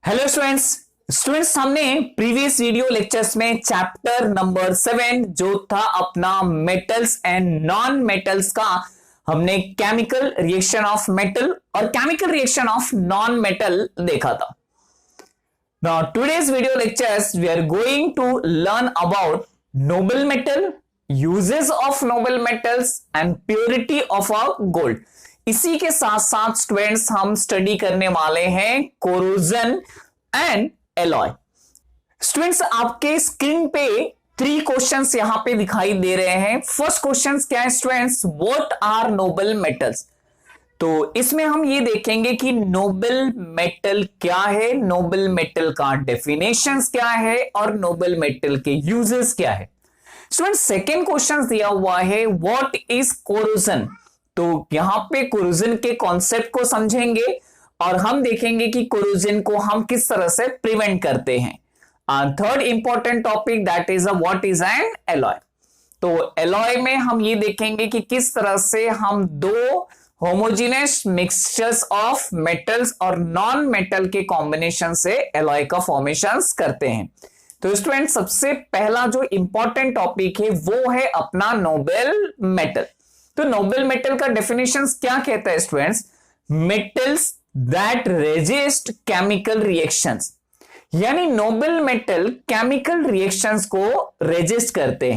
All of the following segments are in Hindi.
हेलो स्टूडेंट्स हमने प्रीवियस वीडियो लेक्चर्स में चैप्टर नंबर 7 जो था अपना मेटल्स एंड नॉन मेटल्स का हमने केमिकल रिएक्शन ऑफ मेटल और chemical reaction of non metal देखा था। Now today's video lectures we are going to learn about noble metal, uses of noble metals and purity of a gold. इसी के साथ साथ स्टूडेंट्स हम स्टडी करने वाले हैं कोरोजन एंड एलॉय। स्टूडेंट्स आपके स्क्रीन पे 3 क्वेश्चंस यहां पे दिखाई दे रहे हैं। फर्स्ट क्वेश्चन क्या है students, what are noble metals. तो इसमें हम ये देखेंगे कि नोबल मेटल क्या है, नोबल मेटल का डेफिनेशंस क्या है और नोबल मेटल के यूजेस क्या है। स्टूडेंट्स सेकेंड क्वेश्चन दिया हुआ है व्हाट इज कोरोजन। तो यहां पे कोरोजन के कॉन्सेप्ट को समझेंगे और हम देखेंगे कि कोरोजन को हम किस तरह से प्रिवेंट करते हैं। Third important topic that is what is an alloy. तो एलॉय में हम ये देखेंगे कि किस तरह से हम 2 होमोजेनस मिक्सचर्स ऑफ मेटल्स और नॉन मेटल के कॉम्बिनेशन से एलॉय का फॉर्मेशन करते हैं। तो स्टूडेंट सबसे पहला जो इंपॉर्टेंट टॉपिक है वो है अपना नोबल मेटल। तो नोबल मेटल का डेफिनेशन क्या कहता है students, metals that resist chemical reactions, यानी नोबल मेटल केमिकल रिएक्शंस को रेजिस्ट करते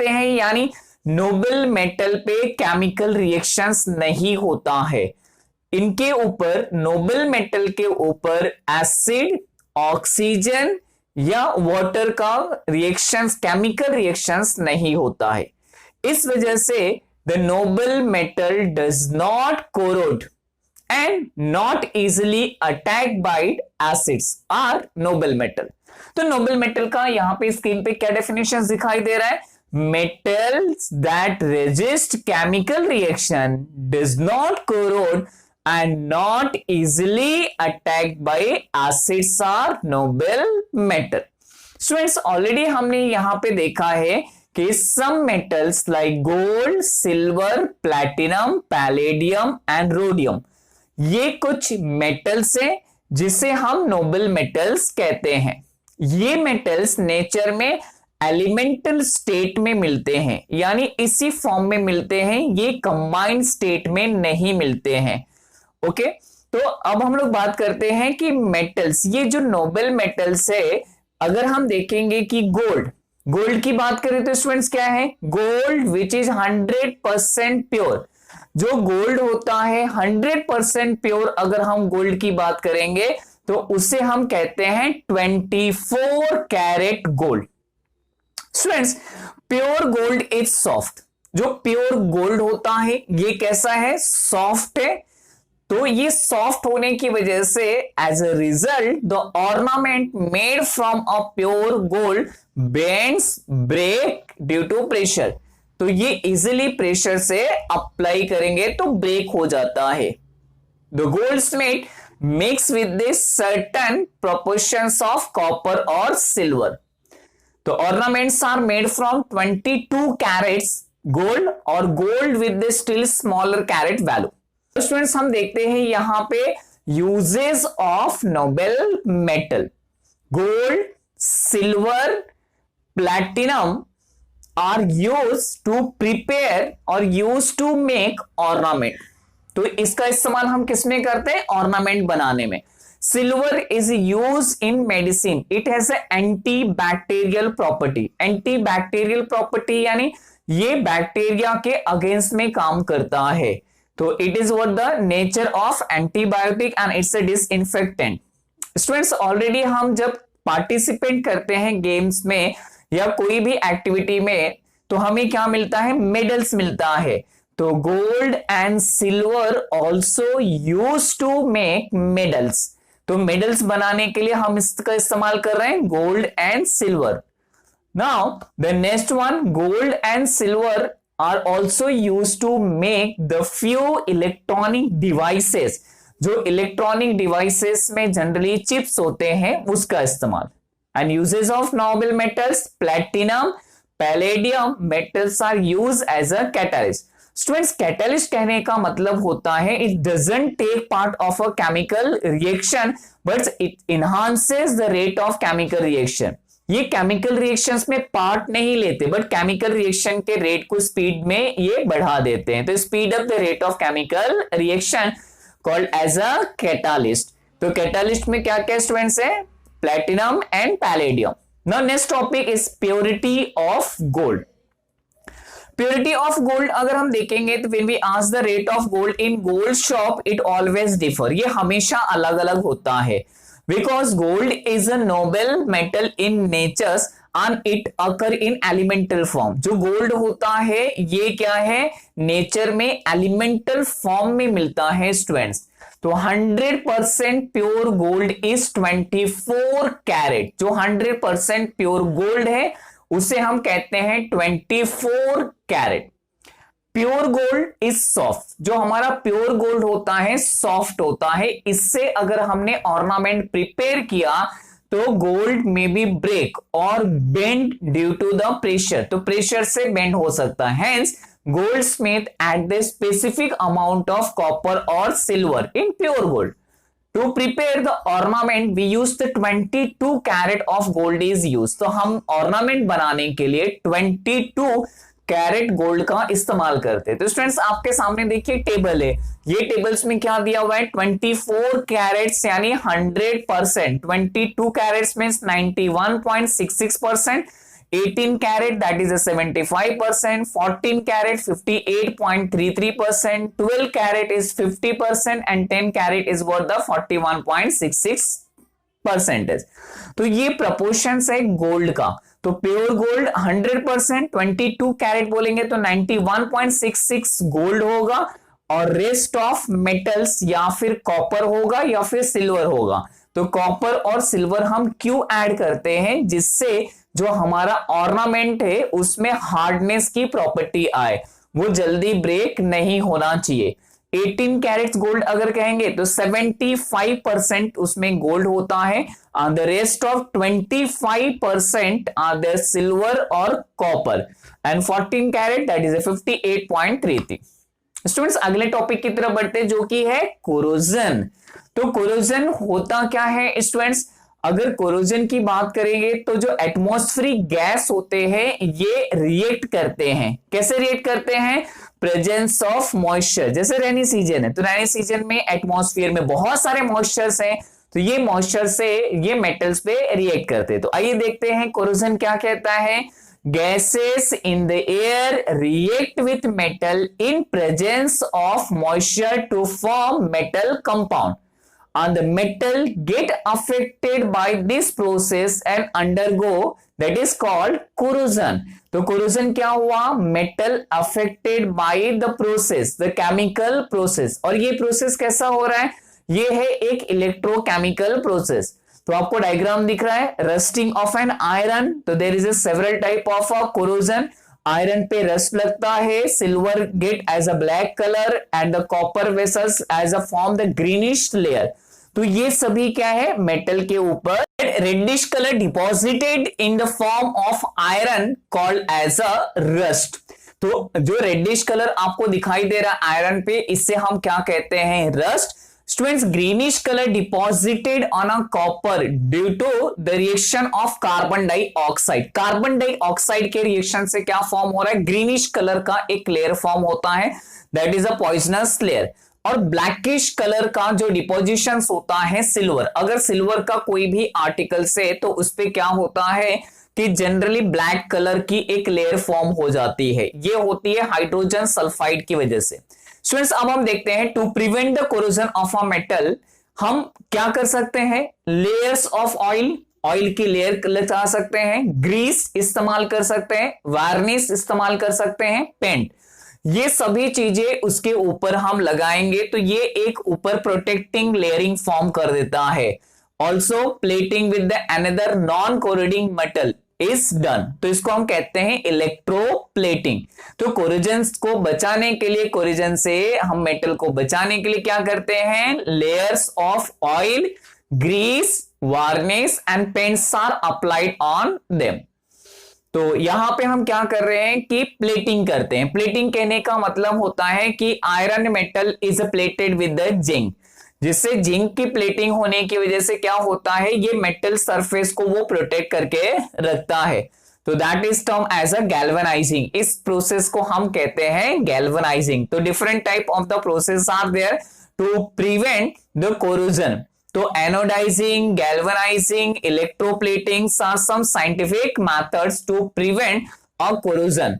हैं यानी नोबल मेटल पे केमिकल रिएक्शंस नहीं होता है। इनके ऊपर नोबल मेटल के ऊपर एसिड, ऑक्सीजन या वाटर का रिएक्शंस, केमिकल रिएक्शंस नहीं होता है। इस वजह से the noble metal does not corrode and not easily attacked by acids are noble metal। तो noble metal का यहां पे स्क्रीन पे क्या डेफिनेशन दिखाई दे रहा है, metals that resist chemical reaction does not corrode and not easily attacked by acids are noble metal। Students already हमने यहां पे देखा है कि some metals like gold, silver, platinum, palladium and rhodium ये कुछ मेटल्स हैं जिसे हम नोबल मेटल्स कहते हैं। ये मेटल्स नेचर में एलिमेंटल स्टेट में मिलते हैं, यानी इसी फॉर्म में मिलते हैं, ये कंबाइंड स्टेट में नहीं मिलते हैं। ओके, तो अब हम लोग बात करते हैं कि मेटल्स, ये जो नोबल मेटल्स है, अगर हम देखेंगे कि गोल्ड की बात करें तो स्टूडेंट्स क्या है, गोल्ड विच इज 100% प्योर। जो गोल्ड होता है 100% प्योर, अगर हम गोल्ड की बात करेंगे तो उसे हम कहते हैं 24 carat gold. Students pure gold is soft. जो प्योर गोल्ड होता है ये कैसा है, सॉफ्ट है। तो ये सॉफ्ट होने की वजह से as a result the ornament made from a pure gold bends, break due to pressure. तो ये इजिली प्रेशर से अप्लाई करेंगे तो ब्रेक हो जाता है। The goldsmith mix with this certain proportions of copper और सिल्वर। तो ornaments are made from 22 carats gold और gold with the still smaller carat value. Students हम देखते हैं यहां पे uses of noble metal. Gold, silver, platinum are used to prepare और यूज्ड टू मेक ऑर्नामेंट। तो इसका इस्तेमाल हम किसमें करते हैं, ऑर्नामेंट बनाने में। Silver is used in medicine, it has anti bacterial property. Anti bacterial property यानी ये बैक्टीरिया के अगेंस्ट में काम करता है। तो it is what the nature of antibiotic and it's a disinfectant. Students already हम जब पार्टिसिपेट करते हैं गेम्स में या कोई भी एक्टिविटी में तो हमें क्या मिलता है, मेडल्स मिलता है। तो gold and silver also use to make medals. तो मेडल्स बनाने के लिए हम इसका इस्तेमाल कर रहे हैं gold and silver. Now the next one, gold and silver are also used to make the few electronic devices। जो इलेक्ट्रॉनिक डिवाइसेस में जनरली चिप्स होते हैं उसका इस्तेमाल। And uses of noble metals, platinum, palladium metals are used as a catalyst. Students catalyst कहने का मतलब होता है it doesn't take part of a chemical reaction but it enhances the rate of chemical reaction. ये केमिकल रिएक्शंस में पार्ट नहीं लेते बट केमिकल रिएक्शन के रेट को स्पीड में ये बढ़ा देते हैं। तो speed up the rate of chemical reaction called as a catalyst. तो कैटालिस्ट में क्या क्या स्टूडेंट्स है, platinum and palladium. Now next topic is purity of gold. Purity of gold अगर हम देखेंगे तो when we ask the rate of gold in gold shop it always differ, ये हमेशा अलग अलग होता है because gold is a noble metal in natures and it occur in elemental form. जो गोल्ड होता है ये क्या है, नेचर में एलिमेंटल फॉर्म में मिलता है स्टूडेंट्स। तो 100% प्योर गोल्ड इज 24 कैरेट। जो 100% प्योर गोल्ड है उसे हम कहते हैं 24 carat. Pure gold is soft, जो हमारा प्योर गोल्ड होता है सॉफ्ट होता है। इससे अगर हमने ऑर्नामेंट प्रिपेयर किया तो गोल्ड में बी ब्रेक और bend due to the pressure, तो प्रेशर से बेंड हो सकता है। Hence goldsmith add the specific amount of copper और silver in pure gold. To prepare the ornament, we use the 22 carat of gold is used। तो हम ornament बनाने के लिए 22 कैरेट गोल्ड का इस्तेमाल करते हैं। तो स्टूडेंट्स आपके सामने देखिए टेबल है, ये टेबल्स में क्या दिया हुआ है 24 कैरेट्स यानी 100%, 22 carats means 91.66%, 18 carat that is 75%, 14 carat 58.33%, 12 carat is 50% and 10 carat is worth the 41.66%। तो ये प्रोपोर्शंस है गोल्ड का। तो प्योर गोल्ड 100%, 22 कैरेट बोलेंगे तो 91.66 गोल्ड होगा और रेस्ट ऑफ मेटल्स या फिर कॉपर होगा या फिर सिल्वर होगा। तो कॉपर और सिल्वर हम क्यों ऐड करते हैं, जिससे जो हमारा ऑर्नामेंट है उसमें हार्डनेस की प्रॉपर्टी आए, वो जल्दी ब्रेक नहीं होना चाहिए। 18 कैरेट्स गोल्ड अगर कहेंगे तो 75% उसमें गोल्ड होता है, the rest of 25% are the silver और copper and 14 carat that is 58.33। Students अगले टॉपिक की तरफ बढ़ते हैं जो कि है कोरोजन। तो कोरोजन होता क्या है स्टूडेंट्स, अगर कोरोजन की बात करेंगे तो जो एटमॉस्फेरिक गैस होते हैं ये रिएक्ट करते हैं। कैसे रिएक्ट करते हैं, प्रेजेंस ऑफ मॉइस्चर। जैसे रेनी सीजन है तो रेनी सीजन में एटमॉस्फेयर में बहुत सारे मॉइस्चर्स हैं, तो ये मॉइस्चर से ये मेटल्स पे रिएक्ट करते हैं। तो आइए देखते हैं कोरोजन क्या कहता है। Gases in the air react with metal in presence of moisture to form metal compound, and the metal get affected by this process and undergo that is called corrosion। तो corrosion क्या हुआ, metal affected by the process, the chemical process। और ये प्रोसेस कैसा हो रहा है, ये है एक इलेक्ट्रोकेमिकल प्रोसेस। तो आपको डायग्राम दिख रहा है, रस्टिंग ऑफ एन आयरन। तो there is a several type of corrosion. Iron पे रस्ट लगता है, silver get as a black colour and the copper vessels as a form the greenish layer. तो ये सभी क्या है, मेटल के ऊपर reddish colour deposited in the form of iron called as a rust. तो जो रेडिश कलर आपको दिखाई दे रहा है आयरन पे, इससे हम क्या कहते हैं, rust. Students, greenish color deposited on a copper due to the reaction of carbon dioxide। Carbon dioxide के रिएक्शन से क्या फॉर्म हो रहा है, ग्रीनिश कलर का एक लेयर फॉर्म होता है, that is a poisonous layer. और ब्लैकिश कलर का जो डिपोजिशन होता है सिल्वर, अगर सिल्वर का कोई भी आर्टिकल से तो उस पे क्या होता है कि जनरली ब्लैक कलर की एक लेयर फॉर्म हो जाती है, ये होती है हाइड्रोजन सल्फाइड की वजह से। स्टूडेंट्स अब हम देखते हैं to prevent the corrosion of a metal हम क्या कर सकते हैं, लेयर्स ऑफ ऑयल, ऑयल की लेयर लगा सकते हैं, ग्रीस इस्तेमाल कर सकते हैं, वार्निश इस्तेमाल कर सकते हैं, पेंट, ये सभी चीजें उसके ऊपर हम लगाएंगे तो ये एक ऊपर प्रोटेक्टिंग लेयरिंग फॉर्म कर देता है। Also plating with the another non corroding metal is done, तो इसको हम कहते हैं इलेक्ट्रोप्लेटिंग। तो कोरोजन को बचाने के लिए, कोरोजन से हम मेटल को बचाने के लिए क्या करते हैं, layers of oil, grease, varnish and paints are applied on them. तो यहां पे हम क्या कर रहे हैं कि प्लेटिंग करते हैं। प्लेटिंग कहने का मतलब होता है कि iron metal is plated with the zinc, जिससे जिंक की प्लेटिंग होने की वजह से क्या होता है, ये मेटल सरफेस को वो प्रोटेक्ट करके रखता है। तो that is term as a galvanizing. इस प्रोसेस को हम कहते हैं गैल्वेनाइजिंग। तो different type of the process are there to prevent the corrosion. तो anodizing, galvanizing, electroplating are some scientific methods to prevent a corrosion.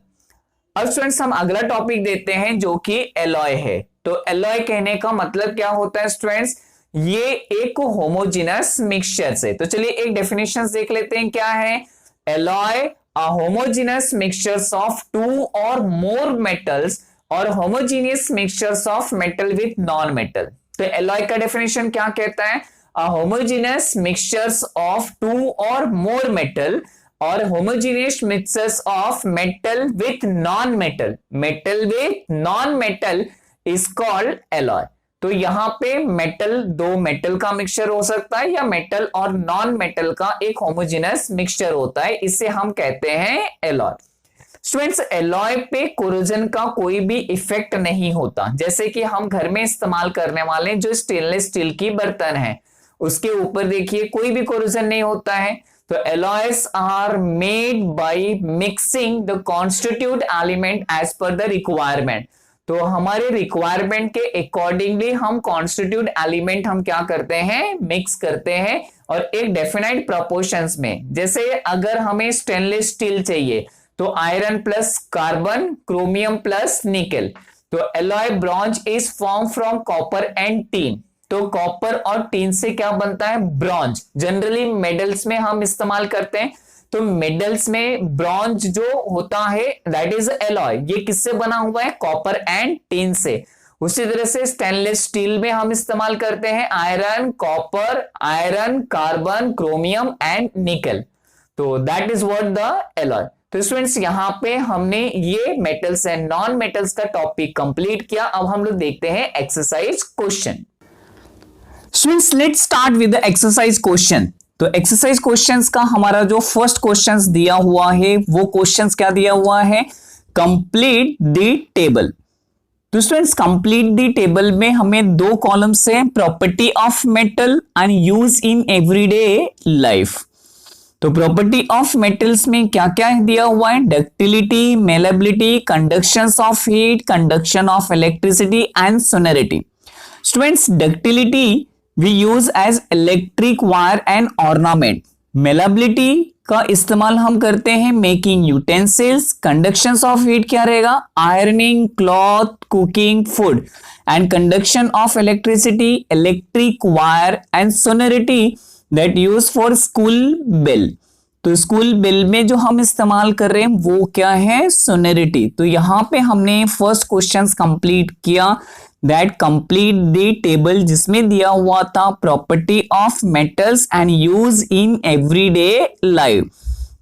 अब स्टूडेंट्स हम अगला टॉपिक देते हैं जो कि एलॉय है। तो एलॉय कहने का मतलब क्या होता है स्टूडेंट्स, ये एक होमोजेनस मिक्सचर से। तो चलिए एक डेफिनेशन देख लेते हैं क्या है। Alloy a homogeneous mixtures of two or more metals or homogeneous mixtures of metal with non metal. तो एलॉय का डेफिनेशन क्या कहता है, a homogeneous mixtures of two or more metal or homogeneous mixtures of metal with non metal. Metal with non metal is called alloy. तो यहां पे मेटल, दो मेटल का मिक्सचर हो सकता है या मेटल और नॉन मेटल का एक होमोजेनस मिक्सचर होता है, इसे हम कहते हैं एलॉय। स्टूडेंट्स एलॉय पे कोरोजन का कोई भी इफेक्ट नहीं होता। जैसे कि हम घर में इस्तेमाल करने वाले जो स्टेनलेस स्टील की बर्तन है, उसके ऊपर देखिए कोई भी कोरोजन नहीं होता है। तो alloys are made by mixing the constituent element as per the requirement। तो हमारे रिक्वायरमेंट के अकॉर्डिंगली हम कॉन्स्टिट्यूट एलिमेंट हम क्या करते हैं, मिक्स करते हैं और एक डेफिनाइट प्रोपोर्शंस में। जैसे अगर हमें स्टेनलेस स्टील चाहिए तो iron plus carbon, chromium plus निकल। तो alloy bronze is form from copper and tin. तो कॉपर और टीन से क्या बनता है, ब्रॉन्ज। जनरली मेडल्स में हम इस्तेमाल करते हैं, तो मेडल्स में ब्रॉन्ज जो होता है दैट इज एलॉय। ये किससे बना हुआ है, कॉपर एंड टीन से। उसी तरह से स्टेनलेस स्टील में हम इस्तेमाल करते हैं iron, copper, iron, carbon, chromium and nickel. तो that is what the alloy. तो स्टूडेंट्स यहां पे हमने ये मेटल्स एंड नॉन मेटल्स का टॉपिक कंप्लीट किया। अब हम लोग देखते हैं exercise question. Students let's start with the exercise question. तो एक्सरसाइज क्वेश्चंस का हमारा जो फर्स्ट क्वेश्चंस दिया हुआ है वो क्वेश्चंस क्या दिया हुआ है, कंप्लीट द टेबल। तो स्टूडेंट्स कंप्लीट द टेबल में हमें दो कॉलम्स हैं, property of metal and use in everyday life. तो प्रॉपर्टी ऑफ मेटल्स में क्या क्या दिया हुआ है, ductility, malleability, conduction of heat, conduction of electricity and sonority. Students ductility we use as electric wire and ornament। Malleability का इस्तेमाल हम करते हैं making utensils. Conduction of heat क्या रहेगा, ironing, cloth, cooking, food. And conduction of electricity, electric wire and sonority that use for school bell. तो स्कूल बेल में जो हम इस्तेमाल कर रहे हैं वो क्या है, सोनरिटी। तो यहां पे हमने फर्स्ट क्वेश्चन कंप्लीट किया, दैट कंप्लीट द टेबल, जिसमें दिया हुआ था property of metals and use in everyday life.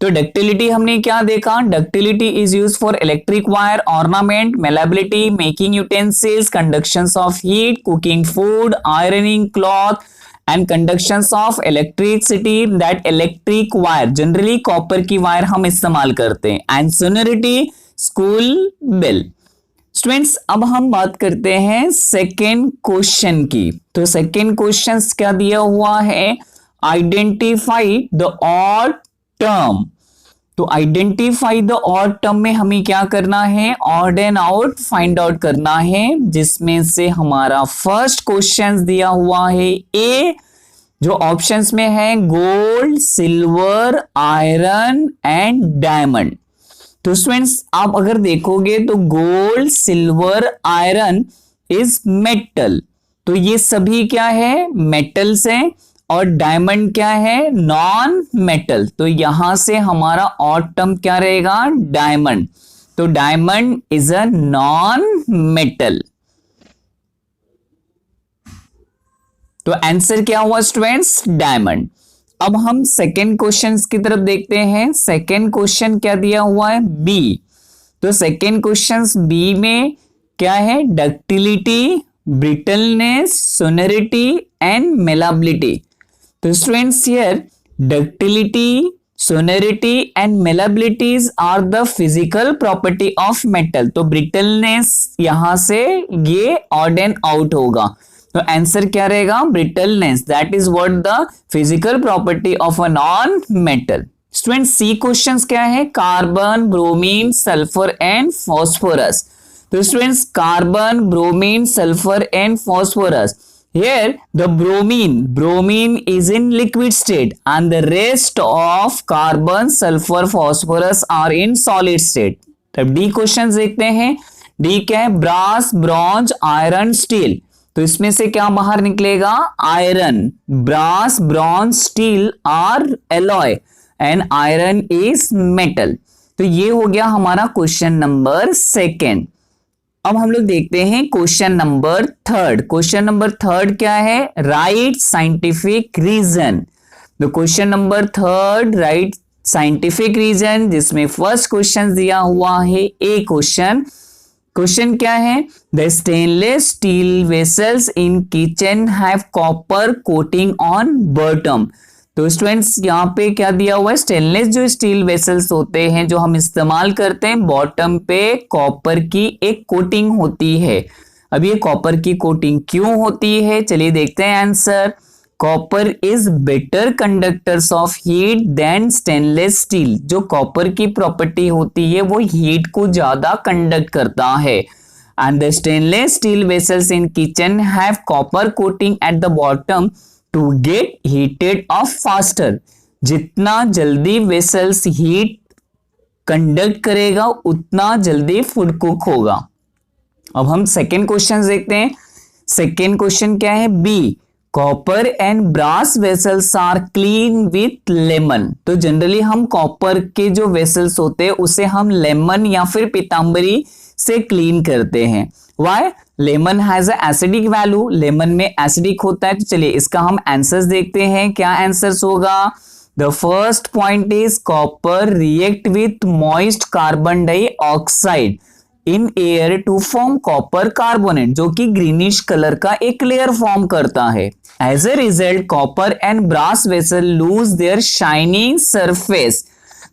तो डक्टिलिटी हमने क्या देखा, ductility is use for electric wire, ornament, malleability, making utensils, conduction of heat, cooking food, ironing cloth and conduction of electricity that electric wire, generally copper की वायर हम इस्तेमाल करते हैं, and sonority school bell. Students अब हम बात करते हैं सेकेंड क्वेश्चन की। तो सेकेंड क्वेश्चन क्या दिया हुआ है, आइडेंटिफाई द ऑड टर्म। तो आइडेंटिफाई द ऑड टर्म में हमें क्या करना है, odd and out find out करना है, जिसमें से हमारा फर्स्ट क्वेश्चन दिया हुआ है ए, जो ऑप्शंस में है gold, silver, iron and diamond. तो स्टूडेंट्स आप अगर देखोगे तो gold, silver, iron is metal. तो ये सभी क्या है, मेटल्स हैं, और डायमंड क्या है, नॉन मेटल। तो यहां से हमारा ऑड टर्म क्या रहेगा, डायमंड। तो diamond is a non metal. तो आंसर क्या हुआ स्टूडेंट्स, डायमंड। अब हम सेकेंड क्वेश्चन की तरफ देखते हैं। सेकेंड क्वेश्चन क्या दिया हुआ है, बी। तो सेकेंड क्वेश्चन बी में क्या है, ductility, brittleness, sonority and malleability. तो students here ductility, sonority and malleabilities are the physical property of metal. तो ब्रिटलनेस यहां से ये ऑड एंड आउट होगा, तो आंसर क्या रहेगा? Brittleness, that is what the physical property of a non metal. Student C questions क्या है? Carbon, bromine, sulphur and phosphorus. तो students carbon, bromine, sulphur and phosphorus, here the bromine is in liquid state and the rest of carbon, sulfur, phosphorus are in solid state। तब डी क्वेश्चन देखते हैं। डी क्या है? Brass, bronze, iron, steel. तो इसमें से क्या बाहर निकलेगा? Iron. Brass, bronze, steel are alloy and iron is metal. तो ये हो गया हमारा क्वेश्चन नंबर सेकेंड। अब हम लोग देखते हैं question number third. Question number third क्या है? Right scientific reason. तो question number third, right scientific reason, जिसमें फर्स्ट क्वेश्चन दिया हुआ है ए क्वेश्चन। क्वेश्चन क्या है? The stainless steel vessels in kitchen have copper coating on bottom. तो स्टूडेंट्स यहाँ पे क्या दिया हुआ है? स्टेनलेस जो स्टील वेसल्स होते हैं जो हम इस्तेमाल करते हैं, बॉटम पे कॉपर की एक कोटिंग होती है। अब ये कॉपर की कोटिंग क्यों होती है? चलिए देखते हैं answer. Copper is better conductors of heat than stainless steel. जो कॉपर की प्रॉपर्टी होती है वो हीट को ज्यादा कंडक्ट करता है। And the stainless steel vessels in kitchen have copper coating at the bottom to get heated of faster. जितना जल्दी वेसल्स हीट कंडक्ट करेगा उतना जल्दी फूड कुक होगा। अब हम सेकेंड क्वेश्चन देखते हैं। सेकेंड क्वेश्चन क्या है? B, copper and brass vessels are clean with lemon. तो जनरली हम कॉपर के जो वेसल्स होते हैं उसे हम लेमन या फिर पीतांबरी से क्लीन करते हैं। Why? Lemon has acidic value, lemon में एसिडिक होता है। तो चलिए इसका हम आंसर्स देखते हैं। क्या आंसर्स होगा? The first point is copper react with moist carbon dioxide in air to form copper carbonate, जो कि ग्रीनिश कलर का एक लेयर फॉर्म करता है। As a result copper and brass vessel lose their shining surface.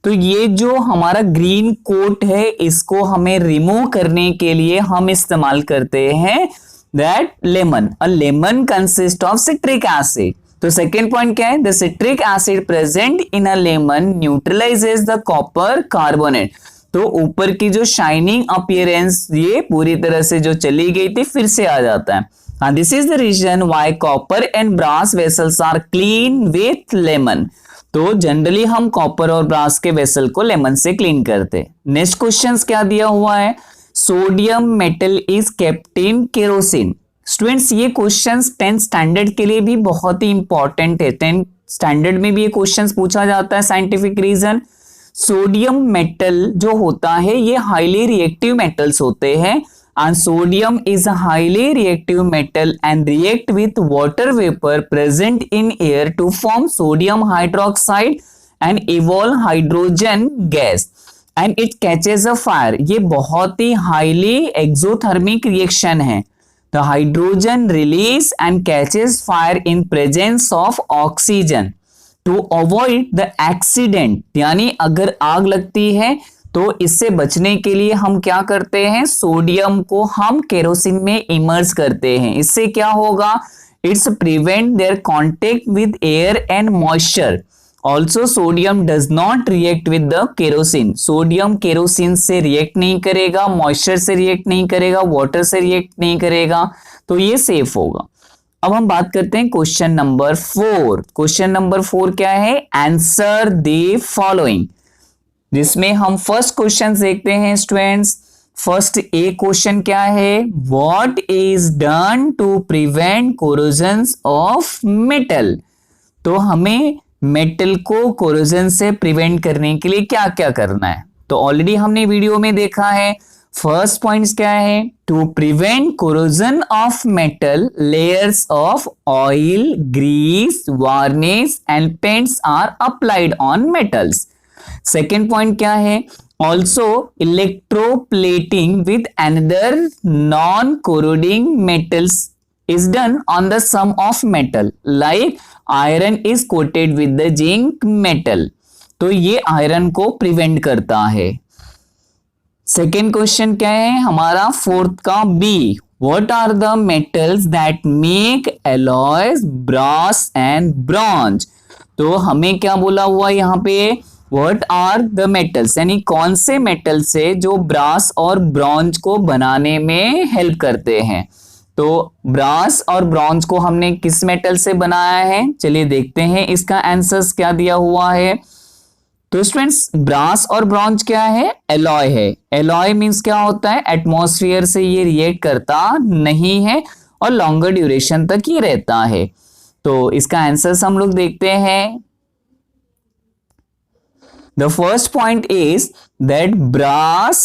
तो ये जो हमारा ग्रीन कोट है इसको हमें रिमूव करने के लिए हम इस्तेमाल करते हैं that lemon. A lemon consist of citric acid. तो सेकेंड पॉइंट क्या है? The citric acid present in a lemon neutralises the copper carbonate. तो ऊपर की जो शाइनिंग अपीयरेंस ये पूरी तरह से जो चली गई थी फिर से आ जाता है। And this is the reason why copper and brass vessels are clean with lemon। तो जनरली हम कॉपर और ब्रास के वेसल को लेमन से क्लीन करते। नेक्स्ट क्वेश्चन क्या दिया हुआ है? Sodium metal is kept in kerosene. Students ये क्वेश्चन 10th स्टैंडर्ड के लिए भी बहुत ही इंपॉर्टेंट है। 10th स्टैंडर्ड में भी ये क्वेश्चन पूछा जाता है। साइंटिफिक रीजन, सोडियम मेटल जो होता है ये हाईली रिएक्टिव मेटल्स होते हैं and sodium is a highly reactive metal and react with water vapor present in air to form sodium hydroxide and evolve hydrogen gas and it catches a fire। ये बहुत ही highly exothermic reaction है। The hydrogen release and catches fire in presence of oxygen to avoid the accident। यानी अगर आग लगती है तो इससे बचने के लिए हम क्या करते हैं? सोडियम को हम केरोसिन में इमर्स करते हैं। इससे क्या होगा? It's prevent there contact with air and moisture. Also sodium does not react with the kerosene. Sodium kerosene से रिएक्ट नहीं करेगा, मॉइस्चर से रिएक्ट नहीं करेगा, वाटर से रिएक्ट नहीं करेगा, तो ये सेफ होगा। अब हम बात करते हैं क्वेश्चन नंबर 4। क्वेश्चन नंबर 4 क्या है? आंसर द फॉलोइंग, जिसमें हम फर्स्ट क्वेश्चन देखते हैं स्टूडेंट्स। फर्स्ट ए क्वेश्चन क्या है? What is done to prevent corrosion of metal. तो हमें मेटल को कोरोजन से प्रिवेंट करने के लिए क्या क्या करना है? तो ऑलरेडी हमने वीडियो में देखा है। फर्स्ट पॉइंट क्या है? To prevent corrosion of metal layers of oil, grease, varnish and paints are applied on metals. Second point क्या है? Also electroplating with another non corroding metals is done on the sum of metal like iron is coated with the zinc metal। तो ये आयरन को प्रिवेंट करता है। सेकेंड क्वेश्चन क्या है हमारा फोर्थ का B, what are the metals that make alloys brass and bronze. तो हमें क्या बोला हुआ यहाँ पे, व्हाट आर द मेटल्स, यानी कौन से मेटल से जो ब्रास और ब्रॉन्ज को बनाने में हेल्प करते हैं। तो ब्रास और ब्रॉन्ज को हमने किस मेटल से बनाया है, चलिए देखते हैं इसका आंसर्स क्या दिया हुआ है। तो स्टूडेंट्स ब्रास और ब्रॉन्ज क्या है, एलॉय है। एलॉय मींस क्या होता है, एटमॉस्फेयर से ये रिएक्ट करता नहीं है और लॉन्गर ड्यूरेशन तक ये रहता है। तो इसका आंसर हम लोग देखते हैं। The first point is that brass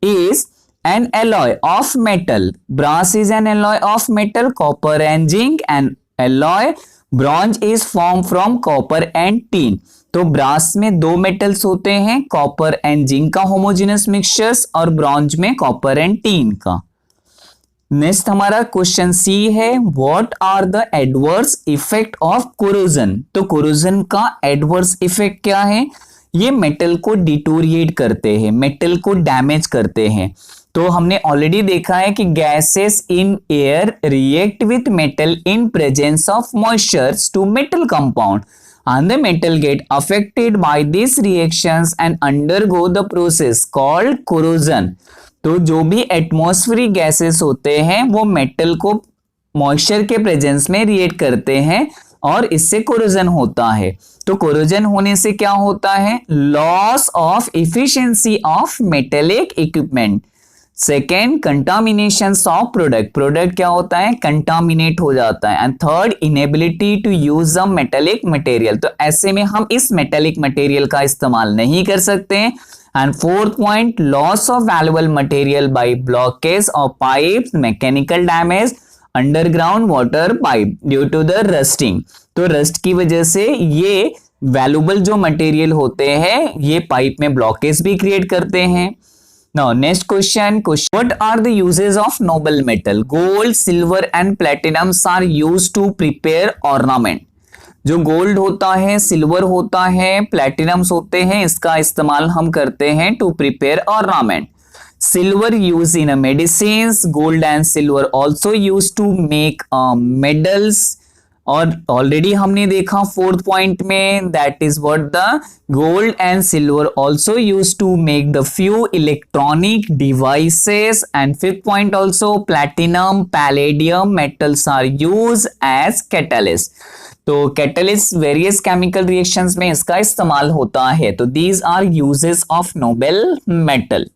is an alloy of metal. Brass is an alloy of metal, copper and zinc, and alloy bronze is formed from copper and tin. तो ब्रास में दो मेटल्स होते हैं, कॉपर एंड जिंक का होमोजेनस मिक्सचर्स और ब्रॉन्ज में कॉपर एंड टीन का। नेक्स्ट हमारा क्वेश्चन सी है, what are the adverse effect of corrosion. तो कोरोजन का एडवर्स इफेक्ट क्या है, ये मेटल को डिटोरिएट करते हैं, मेटल को डैमेज करते हैं। तो हमने ऑलरेडी देखा है कि gases in air react with metal in presence of moistures to metal compound and the metal get affected by these reactions and undergo the process called corrosion. तो जो भी एटमॉस्फेरिक गैसेस होते हैं वो मेटल को मॉइस्चर के प्रेजेंस में रिएक्ट करते हैं और इससे कोरोजन होता है। तो कोरोजन होने से क्या होता है, loss of efficiency of metallic equipment. Second, contamination of product, product क्या होता है, कंटामिनेट हो जाता है। And third, inability to use a metallic material, तो ऐसे में हम इस मेटेलिक मटेरियल का इस्तेमाल नहीं कर सकते हैं। And fourth point, loss of valuable material by blockage of pipes, mechanical damage, underground water pipe due to the rusting. तो रस्ट की वजह से ये वैल्यूएबल जो मटेरियल होते हैं ये पाइप में ब्लॉकेज भी क्रिएट करते हैं। Now next question, what are the uses of noble metal? Gold, silver and platinums are used to prepare ornament. जो गोल्ड होता है, सिल्वर होता है, प्लेटिनम्स होते हैं, इसका इस्तेमाल हम करते हैं to prepare ornament. Silver use in medicines, gold and silver also use to make medals. और ऑलरेडी हमने देखा फोर्थ पॉइंट में, that is what the gold and silver also use to make the few electronic devices. And fifth point also, platinum, palladium metals are use as catalyst. तो कैटलिस्ट वेरियस केमिकल रिएक्शंस में इसका इस्तेमाल होता है। तो these are uses of noble metal.